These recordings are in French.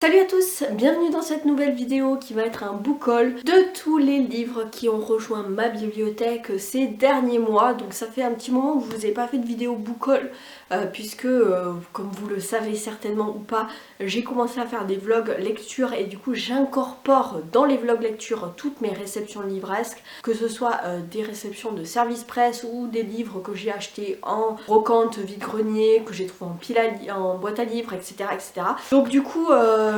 Salut à tous, bienvenue dans cette nouvelle vidéo qui va être un book haul de tous les livres qui ont rejoint ma bibliothèque ces derniers mois. Donc ça fait un petit moment que je vous ai pas fait de vidéo book haul puisque comme vous le savez certainement ou pas, j'ai commencé à faire des vlogs lecture et du coup j'incorpore dans les vlogs lecture toutes mes réceptions livresques, que ce soit des réceptions de service presse ou des livres que j'ai achetés en brocante, vide-grenier, que j'ai trouvé en en boîte à livres, etc. etc. Donc du coup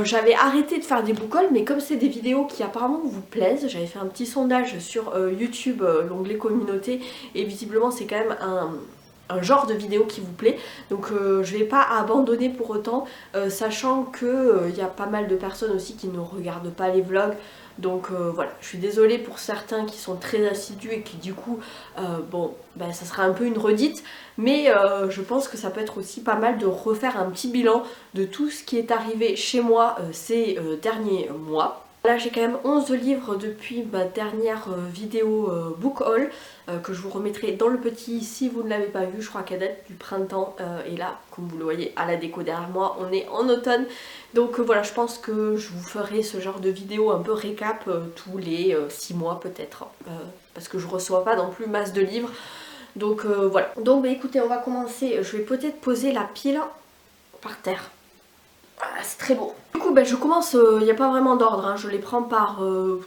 j'avais arrêté de faire des book hauls, mais comme c'est des vidéos qui apparemment vous plaisent, j'avais fait un petit sondage sur YouTube, l'onglet communauté, et visiblement c'est quand même un genre de vidéo qui vous plaît, donc je vais pas abandonner pour autant, sachant que y a pas mal de personnes aussi qui ne regardent pas les vlogs. Donc voilà, je suis désolée pour certains qui sont très assidus et qui du coup, ça sera un peu une redite, mais je pense que ça peut être aussi pas mal de refaire un petit bilan de tout ce qui est arrivé chez moi ces derniers mois. Là j'ai quand même 11 livres depuis ma dernière vidéo book haul que je vous remettrai dans le petit si vous ne l'avez pas vu. Je crois qu'elle date du printemps et là comme vous le voyez à la déco derrière moi on est en automne. Donc voilà, je pense que je vous ferai ce genre de vidéo un peu récap tous les 6 mois peut-être, parce que je reçois pas non plus masse de livres. Donc voilà. Donc écoutez, on va commencer. Je vais peut-être poser la pile par terre. Ah, c'est très beau. Du coup je commence, il n'y a pas vraiment d'ordre, hein, je les prends par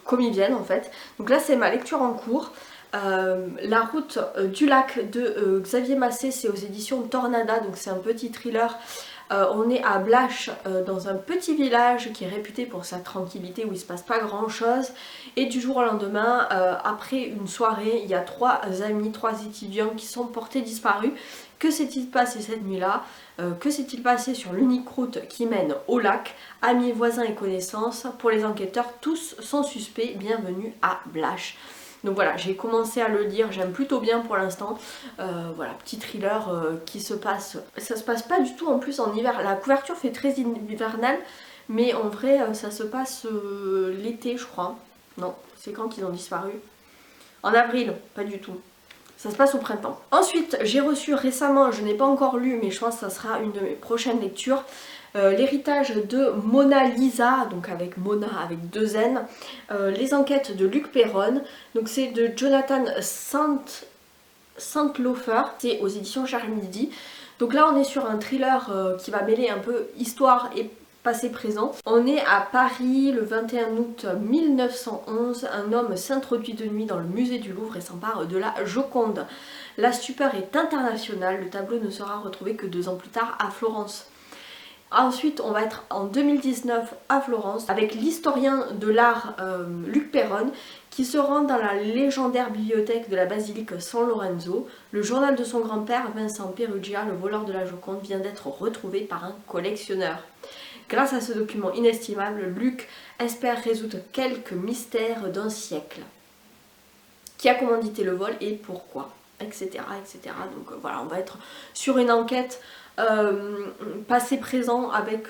comme ils viennent en fait. Donc là c'est ma lecture en cours. La route du lac de Xavier Massé, c'est aux éditions Tornada, donc c'est un petit thriller. On est à Blache, dans un petit village qui est réputé pour sa tranquillité, où il se passe pas grand chose, et du jour au lendemain, après une soirée, il y a trois étudiants qui sont portés disparus. Que s'est-il passé cette nuit-là? Que s'est-il passé sur l'unique route qui mène au lac? Amis, voisins et connaissances, pour les enquêteurs, tous sont suspects. Bienvenue à Blache. Donc voilà, j'ai commencé à le lire, j'aime plutôt bien pour l'instant. Voilà, petit thriller qui se passe. Ça se passe pas du tout en plus en hiver. La couverture fait très hivernale, mais en vrai ça se passe l'été je crois. Non, c'est quand qu'ils ont disparu? En avril, pas du tout. Ça se passe au printemps. Ensuite, j'ai reçu récemment, je n'ai pas encore lu, mais je pense que ça sera une de mes prochaines lectures, l'héritage de Mona Lisa, donc avec Mona avec deux N, les enquêtes de Luc Perron. Donc c'est de Jonathan Saint-Lofer, c'est aux éditions Cher-Midi. Donc là on est sur un thriller qui va mêler un peu histoire et passé-présent. On est à Paris le 21 août 1911. Un homme s'introduit de nuit dans le musée du Louvre et s'empare de la Joconde. La stupeur est internationale, le tableau ne sera retrouvé que 2 ans plus tard à Florence. Ensuite on va être en 2019 à Florence avec l'historien de l'art Luc Perron qui se rend dans la légendaire bibliothèque de la basilique San Lorenzo. Le journal de son grand-père Vincent Perugia, le voleur de la Joconde, vient d'être retrouvé par un collectionneur. Grâce à ce document inestimable, Luc espère résoudre quelques mystères d'un siècle. Qui a commandité le vol et pourquoi, etc. etc. Donc voilà, on va être sur une enquête passé-présent avec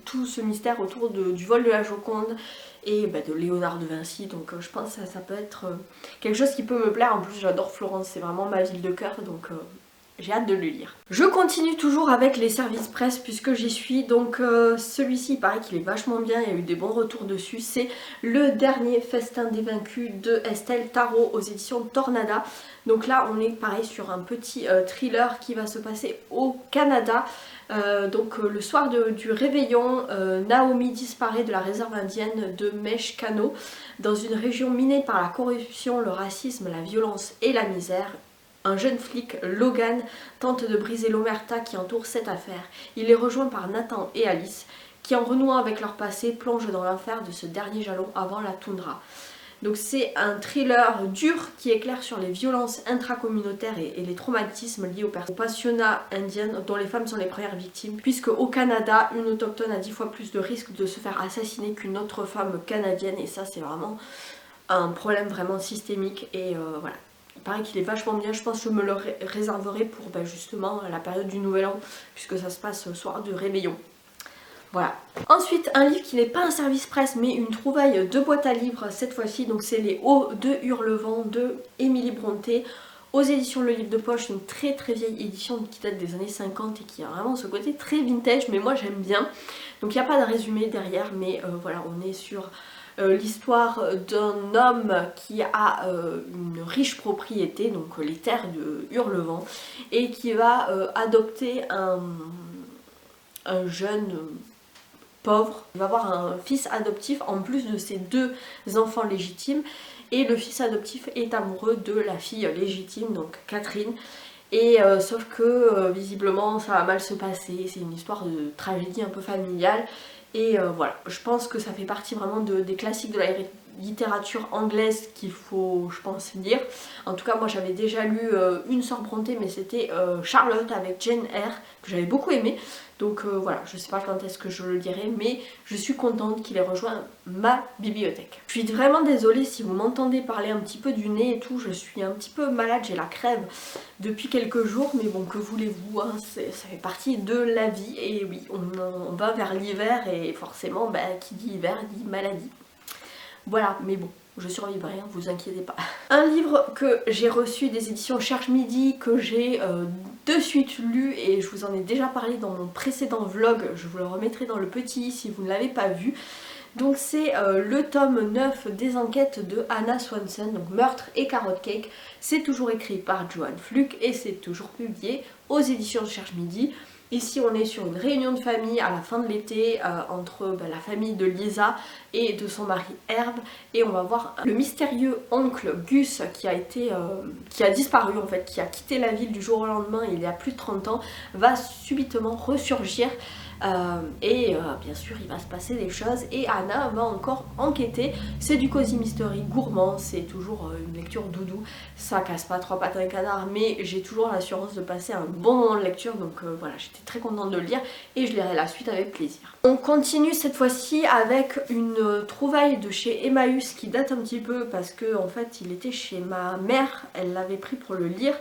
tout ce mystère autour du vol de la Joconde et de Léonard de Vinci. Donc je pense que ça peut être quelque chose qui peut me plaire. En plus j'adore Florence, c'est vraiment ma ville de cœur, donc j'ai hâte de le lire. Je continue toujours avec les services presse puisque j'y suis. Donc celui-ci il paraît qu'il est vachement bien, il y a eu des bons retours dessus. C'est Le Dernier Festin des Vaincus de Estelle Tarot aux éditions Tornada. Donc là on est pareil sur un petit thriller qui va se passer au Canada. Le soir du réveillon, Naomi disparaît de la réserve indienne de Meshkano, dans une région minée par la corruption, le racisme, la violence et la misère. Un jeune flic, Logan, tente de briser l'omerta qui entoure cette affaire. Il est rejoint par Nathan et Alice, qui en renouant avec leur passé plongent dans l'enfer de ce dernier jalon avant la toundra. Donc c'est un thriller dur qui éclaire sur les violences intracommunautaires et les traumatismes liés aux pensionnats indiennes dont les femmes sont les premières victimes, puisque au Canada, une autochtone a 10 fois plus de risques de se faire assassiner qu'une autre femme canadienne, et ça c'est vraiment un problème vraiment systémique. Et voilà. Il paraît qu'il est vachement bien, je pense que je me le réserverai pour justement la période du Nouvel An, puisque ça se passe au soir du réveillon. Voilà. Ensuite, un livre qui n'est pas un service presse, mais une trouvaille de boîte à livres cette fois-ci. Donc c'est Les Hauts de Hurlevent de Émilie Brontë aux éditions Le Livre de Poche, une très très vieille édition qui date des années 50 et qui a vraiment ce côté très vintage, mais moi j'aime bien. Donc il n'y a pas de résumé derrière, mais voilà, on est sur l'histoire d'un homme qui a une riche propriété, donc les terres de Hurlevent, et qui va adopter un jeune pauvre. Il va avoir un fils adoptif en plus de ses 2 enfants légitimes, et le fils adoptif est amoureux de la fille légitime, donc Catherine. Et sauf que visiblement ça va mal se passer, c'est une histoire de tragédie un peu familiale. Et voilà, je pense que ça fait partie vraiment des classiques de la littérature anglaise qu'il faut, je pense, lire. En tout cas, moi j'avais déjà lu Une sœur Brontë, mais c'était Charlotte avec Jane Eyre, que j'avais beaucoup aimé. Donc voilà, je sais pas quand est-ce que je le lirai, mais je suis contente qu'il ait rejoint ma bibliothèque. Je suis vraiment désolée si vous m'entendez parler un petit peu du nez et tout, je suis un petit peu malade, j'ai la crève depuis quelques jours, mais bon, que voulez-vous, hein, ça fait partie de la vie, et oui, on va vers l'hiver, et forcément, bah, qui dit hiver dit maladie. Voilà, mais bon, je survivrai, hein, vous inquiétez pas. Un livre que j'ai reçu des éditions Cherche Midi, que j'ai de suite lu, et je vous en ai déjà parlé dans mon précédent vlog, je vous le remettrai dans le petit si vous ne l'avez pas vu. Donc c'est le tome 9 des enquêtes de Hannah Swanson, donc Meurtre et Carrot Cake. C'est toujours écrit par Joanne Fluke et c'est toujours publié aux éditions Cherche Midi. Ici on est sur une réunion de famille à la fin de l'été entre la famille de Lisa et de son mari Herb, et on va voir le mystérieux oncle Gus qui a disparu en fait, qui a quitté la ville du jour au lendemain il y a plus de 30 ans, va subitement ressurgir. Bien sûr il va se passer des choses et Hannah va encore enquêter. C'est du cosy mystery gourmand, c'est toujours une lecture doudou, ça casse pas 3 pattes à un canard, mais j'ai toujours l'assurance de passer un bon moment de lecture, donc voilà, j'étais très contente de le lire et je lirai la suite avec plaisir. On continue cette fois-ci avec une trouvaille de chez Emmaüs qui date un petit peu parce que en fait il était chez ma mère, elle l'avait pris pour le lire.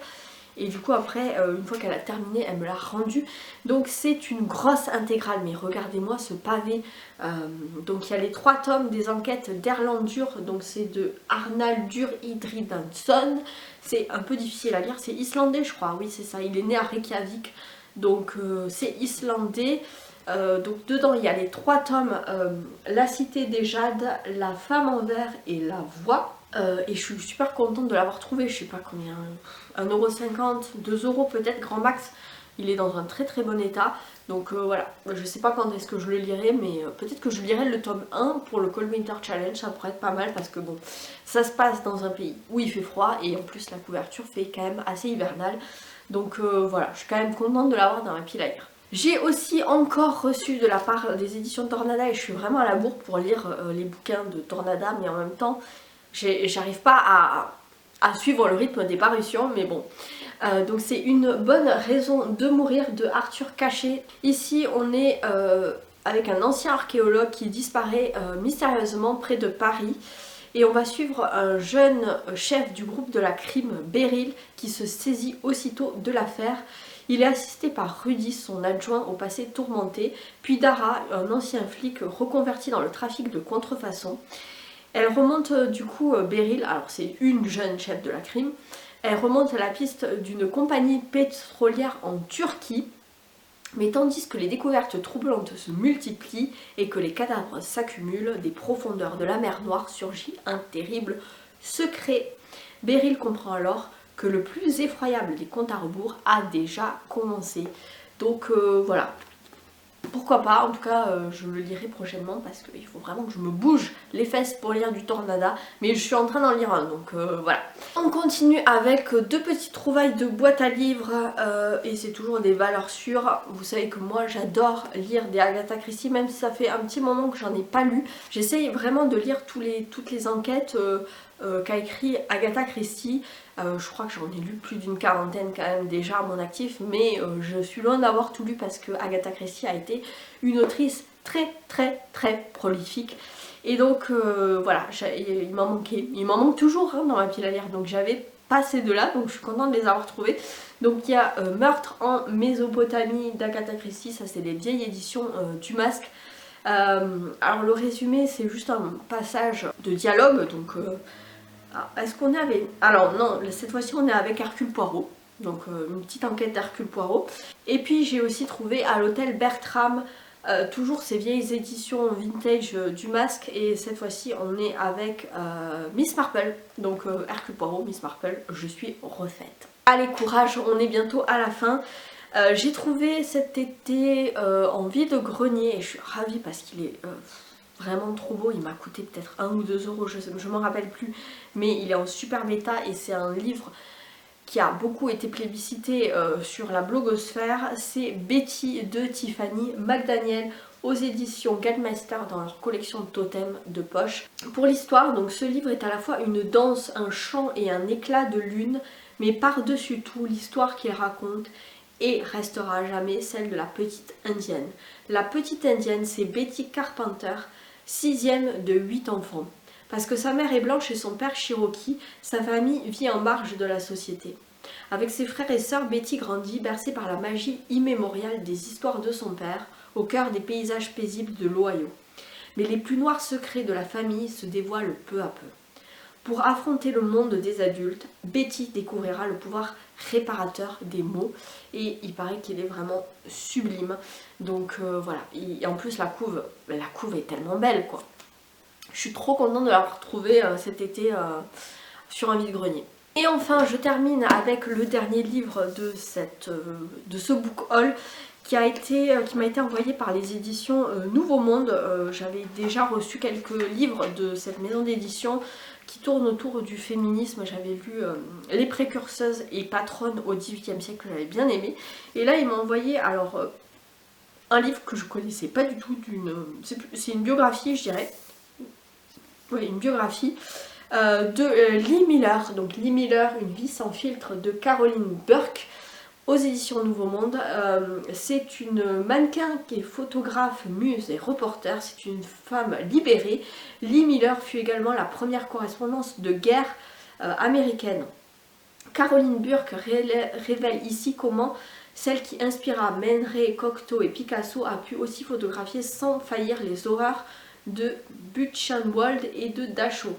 Et du coup après, une fois qu'elle a terminé, elle me l'a rendu. Donc c'est une grosse intégrale, mais regardez-moi ce pavé. Donc il y a les 3 tomes des enquêtes d'Erlendur, donc c'est de Arnaldur Indridason. C'est un peu difficile à lire, c'est islandais je crois, oui c'est ça, il est né à Reykjavik, donc c'est islandais. Donc dedans il y a les 3 tomes, La Cité des Jades, La Femme en Verre et La Voix. Et je suis super contente de l'avoir trouvé, je sais pas combien, 1,50€, 2€ peut-être grand max. Il est dans un très très bon état, donc voilà, je sais pas quand est-ce que je le lirai, mais peut-être que je lirai le tome 1 pour le Cold Winter Challenge, ça pourrait être pas mal parce que bon, ça se passe dans un pays où il fait froid et en plus la couverture fait quand même assez hivernale, donc voilà, je suis quand même contente de l'avoir dans ma pile à lire. J'ai aussi encore reçu de la part des éditions Tornada, et je suis vraiment à la bourre pour lire les bouquins de Tornada, mais en même temps j'arrive pas à suivre le rythme des parutions, mais bon. Donc c'est Une bonne raison de mourir de Arthur Cachet. Ici on est avec un ancien archéologue qui disparaît mystérieusement près de Paris. Et on va suivre un jeune chef du groupe de la crime, Beryl, qui se saisit aussitôt de l'affaire. Il est assisté par Rudy, son adjoint au passé tourmenté, puis Dara, un ancien flic reconverti dans le trafic de contrefaçon. Elle remonte du coup Beryl, alors c'est une jeune chef de la crime, elle remonte à la piste d'une compagnie pétrolière en Turquie, mais tandis que les découvertes troublantes se multiplient et que les cadavres s'accumulent, des profondeurs de la mer Noire surgit un terrible secret. Beryl comprend alors que le plus effroyable des comptes à rebours a déjà commencé. Donc voilà. Pourquoi pas, en tout cas je le lirai prochainement parce qu'il faut vraiment que je me bouge les fesses pour lire du Tornada, mais je suis en train d'en lire un, donc voilà. On continue avec 2 petites trouvailles de boîte à livres et c'est toujours des valeurs sûres. Vous savez que moi j'adore lire des Agatha Christie, même si ça fait un petit moment que j'en ai pas lu. J'essaye vraiment de lire toutes les enquêtes qu'a écrit Agatha Christie. Je crois que j'en ai lu plus d'une 40aine quand même déjà à mon actif, mais je suis loin d'avoir tout lu parce que Agatha Christie a été une autrice très très très prolifique. Et donc voilà, il m'en manquait, il m'en manque toujours hein, dans ma pile à lire, donc j'avais pas ces 2-là, donc je suis contente de les avoir trouvés. Donc il y a Meurtre en Mésopotamie d'Agatha Christie, ça c'est les vieilles éditions du Masque. Alors le résumé c'est juste un passage de dialogue, donc Est-ce qu'on est avec... Alors non, cette fois-ci on est avec Hercule Poirot. Donc une petite enquête d'Hercule Poirot. Et puis j'ai aussi trouvé à l'hôtel Bertram, toujours ces vieilles éditions vintage du Masque. Et cette fois-ci on est avec Miss Marple. Donc Hercule Poirot, Miss Marple, je suis refaite. Allez courage, on est bientôt à la fin. J'ai trouvé cet été en vide-grenier et je suis ravie parce qu'il est... vraiment trop beau, il m'a coûté peut-être 1 ou 2 euros, je m'en rappelle plus, mais il est en super méta et c'est un livre qui a beaucoup été plébiscité sur la blogosphère. C'est Betty de Tiffany McDaniel aux éditions Galdemeister dans leur collection de totems de poche. Pour l'histoire, donc ce livre est à la fois une danse, un chant et un éclat de lune, mais par-dessus tout, l'histoire qu'il raconte et restera à jamais celle de la petite indienne. La petite indienne, c'est Betty Carpenter, 6e de 8 enfants. Parce que sa mère est blanche et son père cherokee, sa famille vit en marge de la société. Avec ses frères et sœurs, Betty grandit bercée par la magie immémoriale des histoires de son père, au cœur des paysages paisibles de l'Ohio. Mais les plus noirs secrets de la famille se dévoilent peu à peu. Pour affronter le monde des adultes, Betty découvrira le pouvoir réparateur des mots et il paraît qu'il est vraiment sublime. Donc voilà, et en plus la couve est tellement belle quoi. Je suis trop contente de l'avoir retrouvée cet été sur un vide-grenier. Et enfin je termine avec le dernier livre de ce book haul qui m'a été envoyé par les éditions Nouveau Monde. J'avais déjà reçu quelques livres de cette maison d'édition qui tournent autour du féminisme. J'avais lu Les précurseuses et patronnes au XVIIIe siècle, que j'avais bien aimé. Et là il m'a envoyé alors un livre que je connaissais pas du tout, c'est une biographie je dirais. Oui, une biographie de Lee Miller. Donc Lee Miller, Une vie sans filtre de Caroline Burke aux éditions Nouveau Monde. C'est une mannequin qui est photographe, muse et reporter. C'est une femme libérée. Lee Miller fut également la première correspondance de guerre américaine. Caroline Burke révèle ici comment celle qui inspira Man Ray, Cocteau et Picasso a pu aussi photographier sans faillir les horreurs de Buchenwald et de Dachau.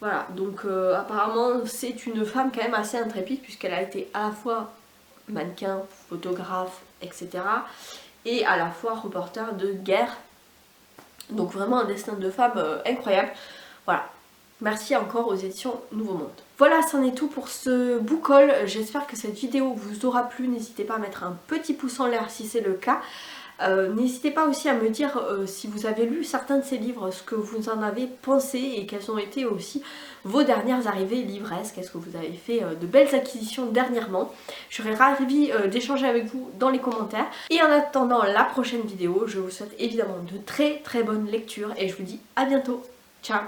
Voilà, donc apparemment c'est une femme quand même assez intrépide puisqu'elle a été à la fois mannequin, photographe, etc. et à la fois reporter de guerre. Donc vraiment un destin de femme incroyable. Voilà, merci encore aux éditions Nouveau Monde. Voilà, c'en est tout pour ce book haul. J'espère que cette vidéo vous aura plu. N'hésitez pas à mettre un petit pouce en l'air si c'est le cas. N'hésitez pas aussi à me dire si vous avez lu certains de ces livres, ce que vous en avez pensé et quelles ont été aussi vos dernières arrivées livresques. Est-ce que vous avez fait de belles acquisitions dernièrement? Je serais ravie d'échanger avec vous dans les commentaires. Et en attendant la prochaine vidéo, je vous souhaite évidemment de très bonnes lectures et je vous dis à bientôt. Ciao!